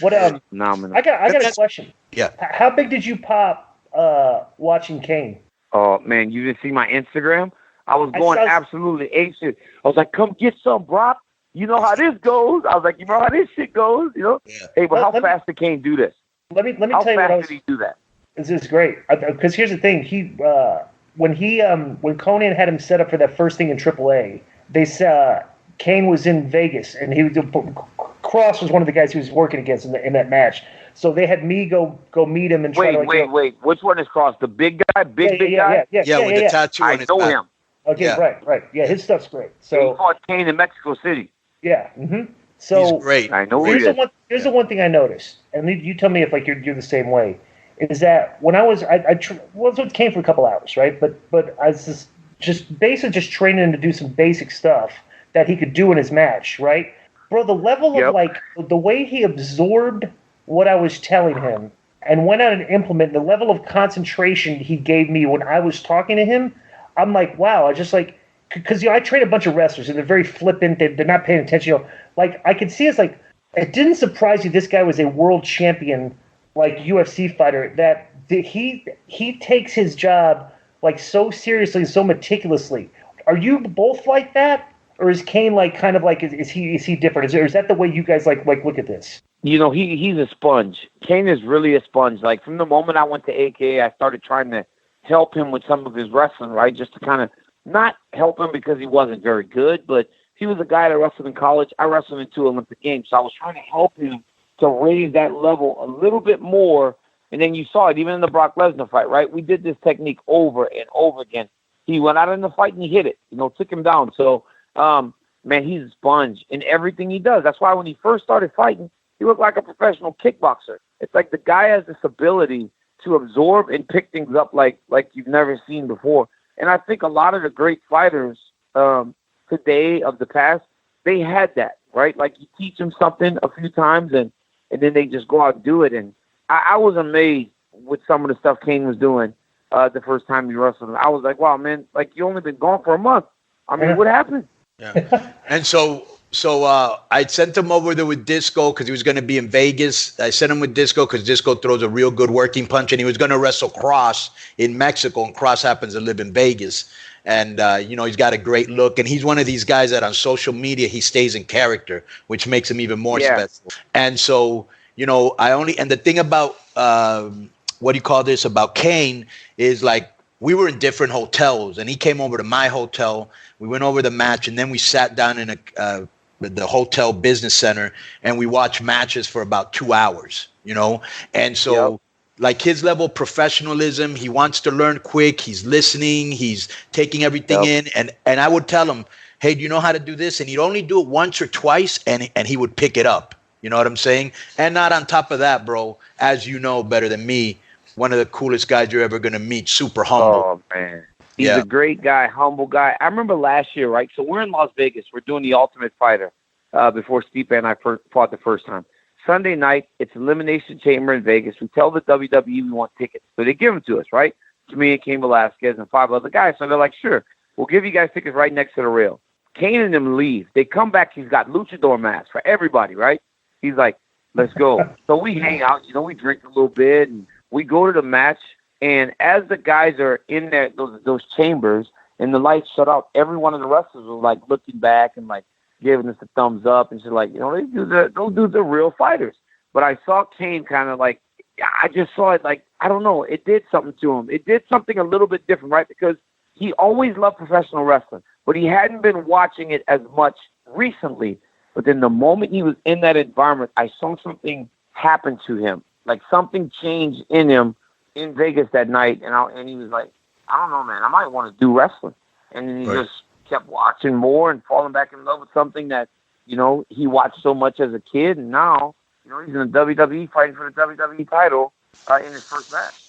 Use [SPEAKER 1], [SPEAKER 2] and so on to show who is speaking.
[SPEAKER 1] What
[SPEAKER 2] Phenomenal.
[SPEAKER 1] I got a question.
[SPEAKER 3] Yeah.
[SPEAKER 1] How big did you pop watching Cain?
[SPEAKER 2] Oh man, you didn't see my Instagram? I was going absolutely apeshit. I was like, "Come get some, Brock. You know how this goes." I was like, "You know how this shit goes, you know?" Yeah. Hey, but how fast did Cain do this?
[SPEAKER 1] Let me tell you what
[SPEAKER 2] How fast did he do that?
[SPEAKER 1] This is great because here's the thing. When Conan had him set up for that first thing in AAA, they said Cain was in Vegas and Cross was one of the guys he was working against in that match. So they had me go meet him and try to
[SPEAKER 2] wait. Which one is Cross? The big guy, big guy.
[SPEAKER 3] Yeah, with the tattoo.
[SPEAKER 2] I know him.
[SPEAKER 1] Okay, right. Yeah, his stuff's great. So
[SPEAKER 2] he fought Cain in Mexico City.
[SPEAKER 1] Yeah. Mm-hmm. So
[SPEAKER 3] he's great.
[SPEAKER 2] I know.
[SPEAKER 1] Here's the one thing I noticed, and you tell me if you're the same way. Is that when I was Cain for a couple hours, right? But I was just basically just training him to do some basic stuff that he could do in his match, right? Bro, the level of the way he absorbed what I was telling him and went out and implemented the level of concentration he gave me when I was talking to him, I'm like, wow, I just like, because I train a bunch of wrestlers and they're very flippant, they're not paying attention. Like I could see it's like, it didn't surprise you this guy was a world champion, like UFC fighter, that he takes his job like so seriously and so meticulously. Are you both like that? Or is Cain like kind of like is he different? Is that the way you guys like look at this?
[SPEAKER 2] You know, he's a sponge. Cain is really a sponge. Like from the moment I went to AKA, I started trying to help him with some of his wrestling, right? Just to kind of not help him because he wasn't very good, but he was a guy that wrestled in college. I wrestled in 2 Olympic Games, so I was trying to help him to raise that level a little bit more. And then you saw it even in the Brock Lesnar fight, right? We did this technique over and over again. He went out in the fight and he hit it, took him down. So, man, he's a sponge in everything he does. That's why when he first started fighting, he looked like a professional kickboxer. It's like the guy has this ability to absorb and pick things up like you've never seen before. And I think a lot of the great fighters today of the past, they had that, right? Like you teach them something a few times and then they just go out and do it. And I was amazed with some of the stuff Cain was doing the first time he wrestled him. I was like, wow, man, like you only been gone for a month. I mean, what happened?
[SPEAKER 3] Yeah. And so I sent him over there with Disco because he was going to be in Vegas. I sent him with Disco because Disco throws a real good working punch, and he was going to wrestle Cross in Mexico, and Cross happens to live in Vegas. And, he's got a great look, and he's one of these guys that on social media, he stays in character, which makes him even more special. And so, and the thing about, about Cain is like, we were in different hotels, and he came over to my hotel. We went over the match, and then we sat down in the hotel business center, and we watched matches for about 2 hours, And so, like his level of professionalism, he wants to learn quick. He's listening. He's taking everything in. And I would tell him, hey, do you know how to do this? And he'd only do it once or twice, and he would pick it up. You know what I'm saying? And not on top of that, bro, as you know better than me, one of the coolest guys you're ever going to meet, super humble.
[SPEAKER 2] Oh, man. He's a great guy, humble guy. I remember last year, right? So we're in Las Vegas. We're doing the Ultimate Fighter before Stipe and I fought the first time. Sunday night, it's Elimination Chamber in Vegas. We tell the WWE we want tickets. So they give them to us, right? To me, Cain Velasquez, and 5 other guys. So they're like, sure, we'll give you guys tickets right next to the rail. Cain and them leave. They come back. He's got luchador masks for everybody, right? He's like, let's go. So we hang out. We drink a little bit, and we go to the match. And as the guys are in there, those chambers, and the lights shut out, every one of the wrestlers was like looking back and like giving us a thumbs up and she's like, those dudes are real fighters. But I saw Cain kind of like, I just saw it like, I don't know, it did something to him. It did something a little bit different, right? Because he always loved professional wrestling, but he hadn't been watching it as much recently. But then the moment he was in that environment, I saw something happen to him. Like something changed in him in Vegas that night. And he was like, I don't know, man, I might want to do wrestling. And then he just kept watching more and falling back in love with something that, he watched so much as a kid. And now, he's in the WWE fighting for the WWE title in his first match.